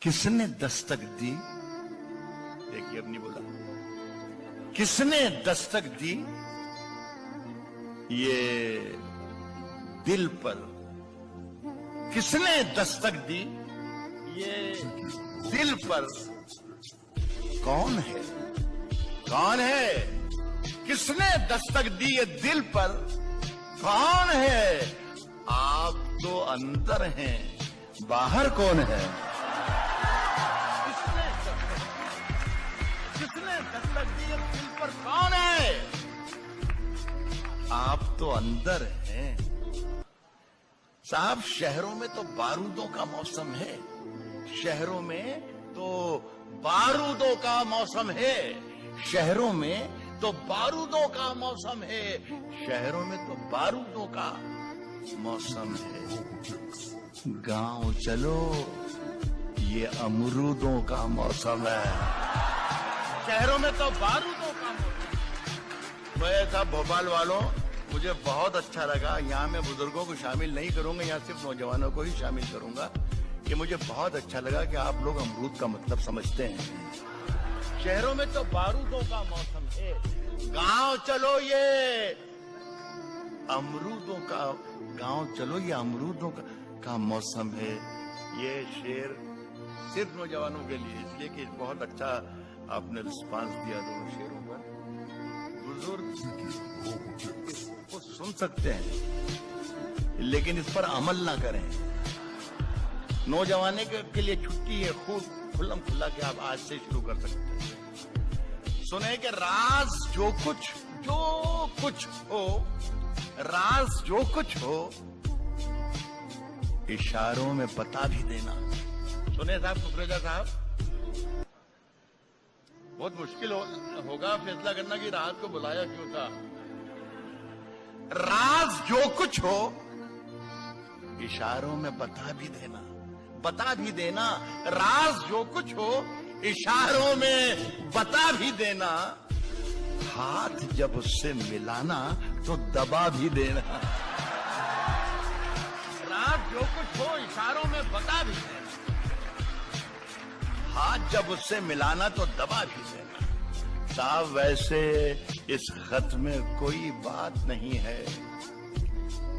किसने दस्तक दी? देखिए अब नहीं बोला। किसने दस्तक दी ये दिल पर? किसने दस्तक दी ये दिल पर? कौन है? कौन है? किसने दस्तक दी ये दिल पर? कौन है? आप तो अंदर हैं, बाहर कौन है? किसने दस्तक दी ये दिल पर? कौन है? आप तो अंदर हैं। साहब, शहरों में तो बारूदों का मौसम है। शहरों में तो बारूदों का मौसम है। शहरों में तो बारूदों का मौसम है। शहरों में तो बारूदों का मौसम है। गांव चलो, ये अमरूदों का मौसम है। शहरों में तो बारूदों का मौसम। मैं था भोपाल वालों, मुझे बहुत अच्छा लगा। यहाँ मैं बुजुर्गों को शामिल नहीं करूंगा, यहाँ सिर्फ नौजवानों को ही शामिल करूंगा कि मुझे बहुत अच्छा लगा कि आप लोग अमरूद का मतलब समझते हैं। शहरों में तो बारूदों का मौसम है। गांव चलो, ये अमरूदों का गांव चलो, ये अमरूदों का मौसम है। ये शेर सिर्फ नौजवानों के लिए, इसलिए कि बहुत अच्छा आपने रिस्पांस दिया दोनों शेरों पर। बुजुर्ग इसको सुन सकते हैं लेकिन इस पर अमल ना करें। नौजवाने के लिए छुट्टी है, खूब खुल्लम खुल्ला के आप आज से शुरू कर सकते हैं। सुने कि राज जो कुछ हो, राज जो कुछ हो, इशारों में बता भी देना। सुने साहब कुकरेजा साहब, बहुत मुश्किल होगा फैसला करना कि राहत को बुलाया क्यों था। राज जो कुछ हो, इशारों में बता भी देना, बता भी देना। राज जो कुछ हो, इशारों में बता भी देना। हाथ जब उससे मिलाना तो दबा भी देना। राज जो कुछ हो, इशारों में बता भी देना। हाथ जब उससे मिलाना तो दबा भी देना। साहब, वैसे इस खत में कोई बात नहीं है,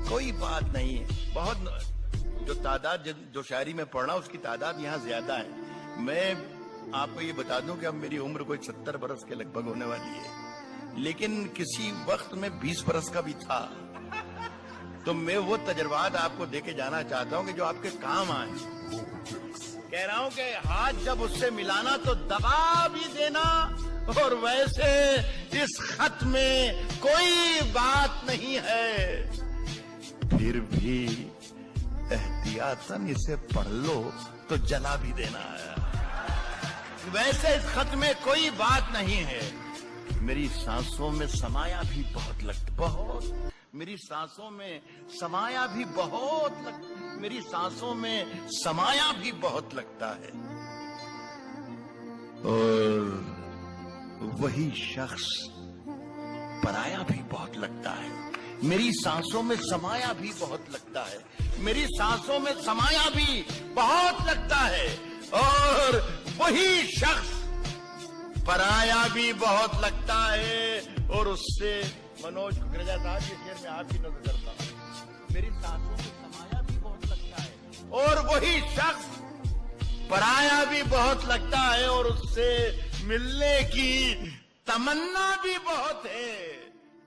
कोई बात नहीं है। बहुत जो तादाद, जो शायरी में पढ़ा उसकी तादाद यहाँ ज्यादा है। मैं आपको ये बता दूं कि अब मेरी उम्र कोई 70 बरस के लगभग होने वाली है, लेकिन किसी वक्त में 20 बरस का भी था। तो मैं वो तजर्बात आपको देके जाना चाहता हूं कि जो आपके काम आए। कह रहा हूं कि हाथ जब उससे मिलाना तो दबा भी देना। और वैसे इस खत में कोई बात नहीं है, फिर भी एहतियातन इसे पढ़ लो तो जला भी देना है। वैसे इस खत में कोई बात नहीं है। मेरी सांसों में समाया भी बहुत मेरी सांसों में समाया भी मेरी सांसों में समाया भी बहुत लगता है। और वही शख्स पराया भी बहुत लगता है। मेरी सांसों में समाया भी बहुत लगता है। मेरी सांसों में समाया भी बहुत लगता है। और वही शख्स पराया भी बहुत लगता है। और उससे मनोज कुकरेजा साहब के शेर में आपकी नजर करता हूं। मेरी सांसों में समाया भी बहुत लगता है और वही शख्स पराया भी बहुत लगता है। और उससे मिलने की तमन्ना भी बहुत है,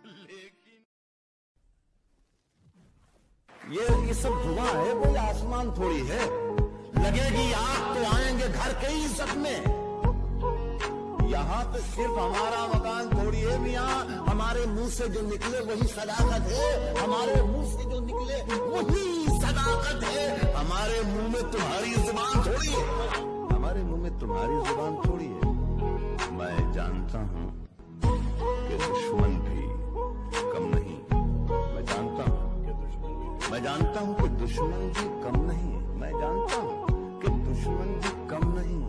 लेकिन ये सब धुआं है, कोई आसमान थोड़ी है। लगेगी आग तो आएंगे घर के ही इज्जत में। यहाँ तो सिर्फ हमारा मकान थोड़ी है मियाँ, हमारे मुंह से जो निकले वही सदाकत है। हमारे मुंह से जो निकले वही सदाकत है। हमारे मुंह में तुम्हारी जुबान थोड़ी है, हमारे मुंह में तुम्हारी जुबान थोड़ी है। मैं जानता हूँ कि दुश्मन भी कम नहीं। मैं जानता हूँ कि दुश्मन भी कम नहीं। मैं जानता हूँ कि दुश्मन भी कम नहीं,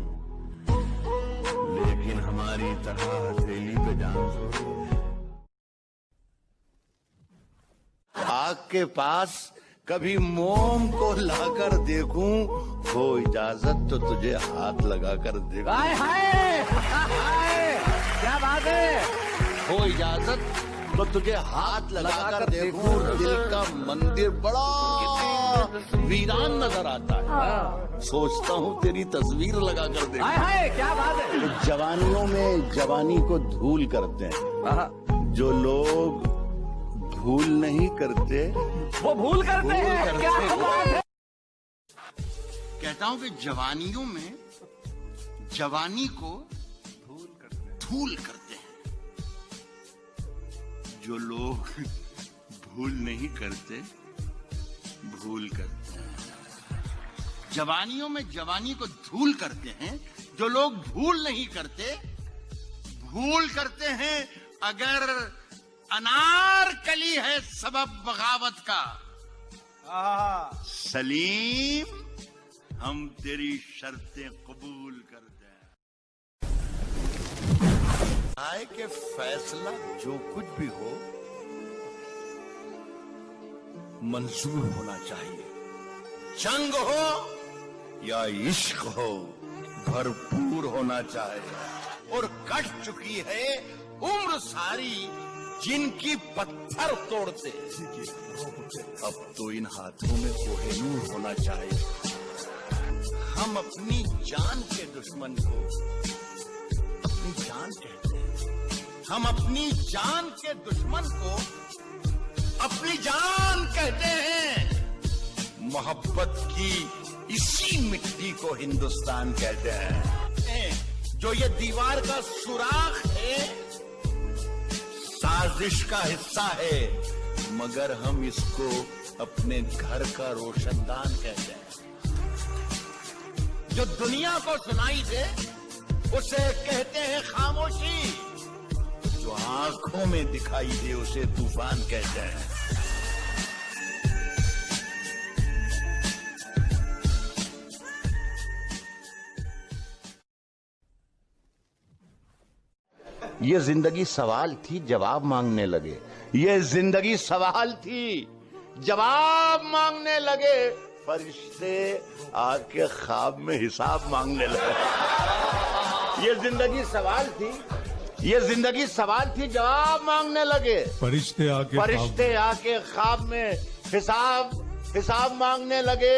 लेकिन हमारी तरह हथेली पे जान थोड़ी है। आग के पास कभी मोम को लाकर देखूं हो इजाजत तो तुझे हाथ लगाकर देखूं। हाय हाय हाय, क्या बात है। हो इजाजत तो तुझे हाथ लगाकर देखूं। दिल का मंदिर बड़ा वीरान नजर आता है। सोचता हूँ तेरी तस्वीर लगाकर देखूं। हाय हाय, क्या बात है। जवानियों में जवानी को धूल करते हैं जो लोग भूल नहीं करते, वो भूल करते हैं। क्या बात है। कहता हूं कि जवानियों में जवानी को धूल करते हैं जो लोग भूल नहीं करते, भूल करते हैं। जवानियों में जवानी को धूल करते हैं जो लोग भूल नहीं करते, भूल करते हैं। अगर अनारकली है सबब बगावत का, सलीम हम तेरी शर्तें कबूल करते हैं। आए के फैसला जो कुछ भी हो मंजूर होना चाहिए। जंग हो या इश्क हो भरपूर होना चाहिए। और कट चुकी है उम्र सारी जिनकी पत्थर तोड़ते, अब तो इन हाथों में कोहिनूर होना चाहिए। हम अपनी जान के दुश्मन को अपनी जान कहते हैं। हम अपनी जान के दुश्मन को अपनी जान कहते हैं। मोहब्बत की इसी मिट्टी को हिंदुस्तान कहते हैं। जो ये दीवार का सुराख है साजिश का हिस्सा है, मगर हम इसको अपने घर का रोशनदान कहते हैं। जो दुनिया को सुनाई दे उसे कहते हैं खामोशी, जो आंखों में दिखाई दे उसे तूफान कहते हैं। ये जिंदगी सवाल थी जवाब मांगने लगे। ये जिंदगी सवाल थी जवाब मांगने लगे। फरिश्ते आके ख्वाब में हिसाब मांगने लगे। ये जिंदगी सवाल थी, ये जिंदगी सवाल थी जवाब मांगने लगे। फरिश्ते आके ख्वाब में हिसाब मांगने लगे।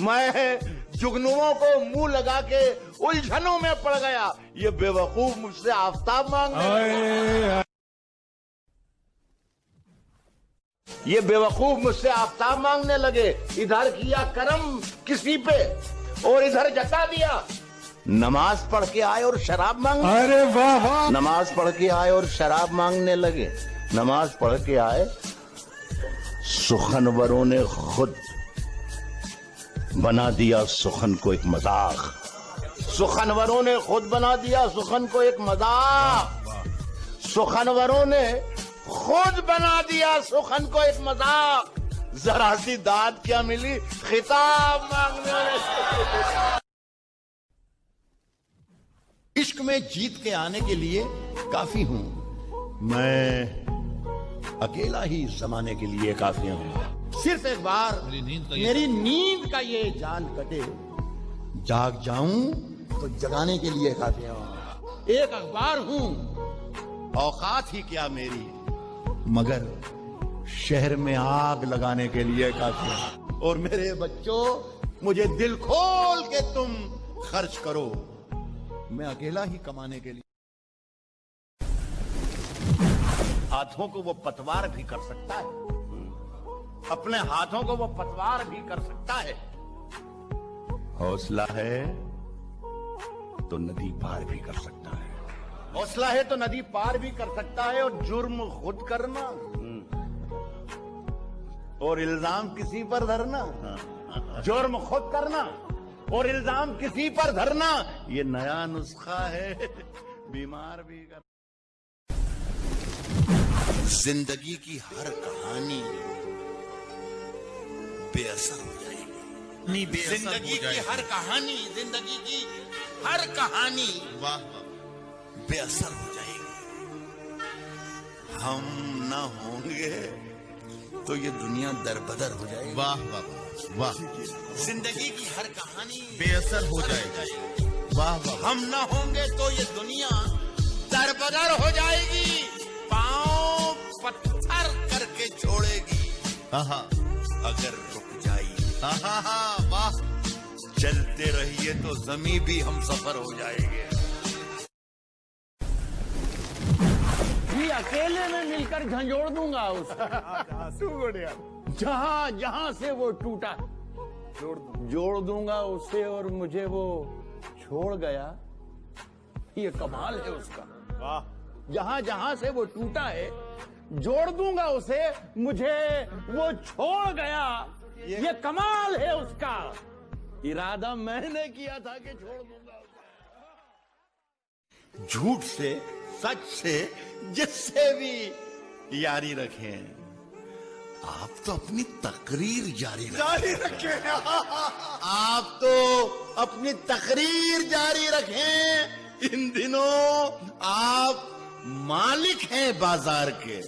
मैं जुगनुओं को मुंह लगा के उलझनों में पड़ गया। ये बेवकूफ मुझसे आफताब मांगने लगे। ये बेवकूफ मुझसे आफताब मांगने लगे। इधर किया करम किसी पे और इधर जता दिया। नमाज पढ़ के आए और शराब मांगने। अरे वाह वाह। नमाज पढ़ के आए और शराब मांगने लगे। नमाज पढ़ के आए, सुखनवरों ने खुद बना दिया सुखन को एक मजाक। सुखनवरों ने खुद बना दिया सुखन को एक मजाक। सुखनवरों ने खुद बना दिया सुखन को एक मजाक। जरा सी दाद क्या मिली खिताब मांगने वाले। इश्क में जीत के आने के लिए काफी हूं मैं, अकेला ही जमाने के लिए काफी हूं। सिर्फ एक बार मेरी नींद का ये जान कटे, जाग जाऊं तो जगाने के लिए काफी हूं। एक अखबार हूं, औकात ही क्या मेरी, मगर शहर में आग लगाने के लिए काफी है। और मेरे बच्चों मुझे दिल खोल के तुम खर्च करो, मैं अकेला ही कमाने के लिए। हाथों को वो पतवार भी कर सकता है, अपने हाथों को वो पतवार भी कर सकता है। हौसला है तो नदी पार भी कर सकता है। हौसला है तो नदी पार भी कर सकता है। और जुर्म खुद करना और इल्जाम किसी पर धरना, जुर्म खुद करना और इल्जाम किसी पर धरना, ये नया नुस्खा है बीमार भी कर। जिंदगी की हर कहानी बेअसर हो जाएगी। जिंदगी की हर कहानी, जिंदगी की हर कहानी बेअसर हो जाएगी। हम ना होंगे तो ये दुनिया दरबदर हो जाएगी। वाह वाह। वाह, जिंदगी की हर कहानी बेअसर हो जाएगी। वाह वाह, हम न होंगे तो ये दुनिया दरबदर हो जाएगी, पांव पत्थर करके छोड़ेगी। अगर रुक जाइए, वाह, चलते रहिए तो जमीन भी हम सफर हो जाएंगे। ये अकेले में मिलकर झंझोड़ दूंगा उसे। जहां जहां से वो टूटा जोड़ दूंगा उसे, और मुझे वो छोड़ गया, ये कमाल है उसका। जहां जहां से वो टूटा है जोड़ दूंगा उसे, मुझे वो छोड़ गया, ये कमाल है उसका। इरादा मैंने किया था कि छोड़ दूंगा उसे। झूठ से, सच से, जिससे भी यारी रखें। आप तो अपनी तकरीर जारी रखें। आप तो अपनी तकरीर जारी रखें। इन दिनों आप मालिक हैं बाजार के,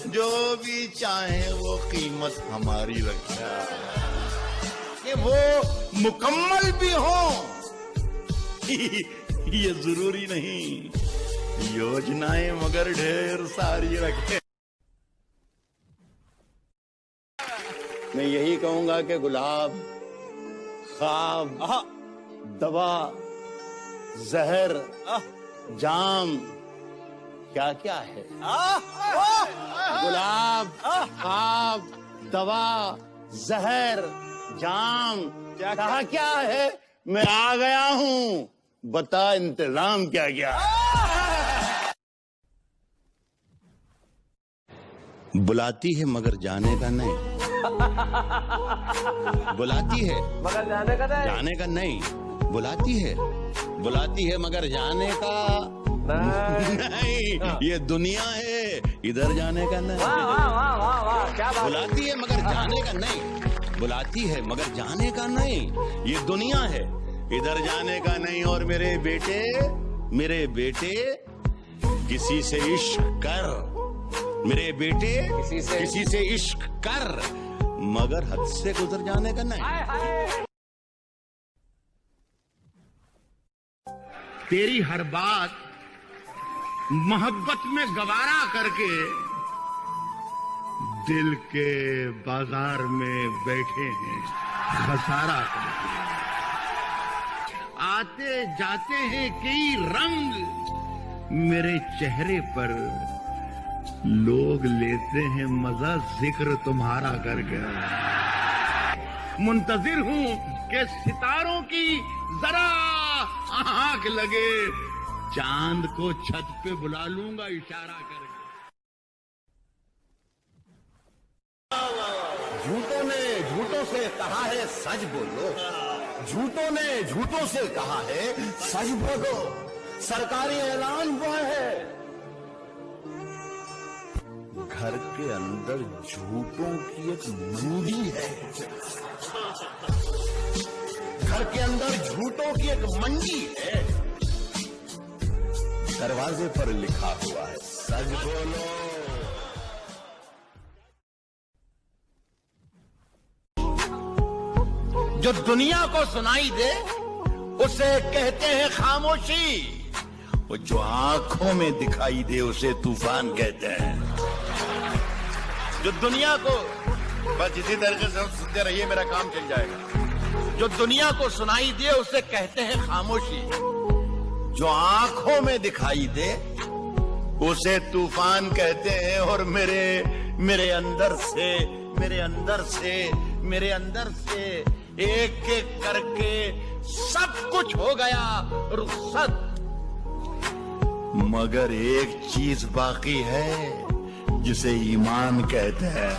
जो भी चाहे वो कीमत हमारी रखें, कि वो मुकम्मल भी हो ये जरूरी नहीं, योजनाएं मगर ढेर सारी रखें। मैं यही कहूंगा कि गुलाब, ख्वाब, दवा, जहर, जाम क्या क्या है। गुलाब, ख्वाब, दवा, जहर, जाम क्या क्या है। मैं आ गया हूँ, बता इंतजाम क्या क्या। बुलाती है मगर जाने का नहीं, बुलाती है मगर जाने का नहीं, बुलाती है मगर जाने का नहीं। ये दुनिया है, इधर जाने का नहीं। क्या बात। बुलाती है मगर जाने का नहीं, बुलाती है मगर जाने का नहीं। ये दुनिया है, इधर जाने का नहीं। और मेरे बेटे किसी से इश्क कर, मेरे बेटे किसी से इश्क कर, मगर हद से गुजर जाने का नहीं। तेरी हर बात मोहब्बत में गवारा करके दिल के बाजार में बैठे हैं खसारा करके। आते जाते हैं कई रंग मेरे चेहरे पर, लोग लेते हैं मजा जिक्र तुम्हारा करके। मुंतजिर हूं कि सितारों की जरा आंख लगे, चांद को छत पे बुला लूंगा इशारा करके। झूठों ने झूठों से कहा है सच बोलो, झूठों ने झूठों से कहा है सच बोलो। सरकारी ऐलान हुआ है, घर के अंदर झूठों की एक मंडी है। घर के अंदर झूठों की एक मंडी है। दरवाजे पर लिखा हुआ है सच बोलो। जो दुनिया को सुनाई दे उसे कहते हैं खामोशी, वो जो आंखों में दिखाई दे उसे तूफान कहते हैं। जो दुनिया को, बस इसी तरीके से सुनते रहिए, मेरा काम चल जाएगा। जो दुनिया को सुनाई दे उसे कहते हैं खामोशी, जो आंखों में दिखाई दे उसे तूफान कहते हैं। और मेरे अंदर से एक एक करके सब कुछ हो गया रुखसत, मगर एक चीज बाकी है जिसे ईमान कहते हैं।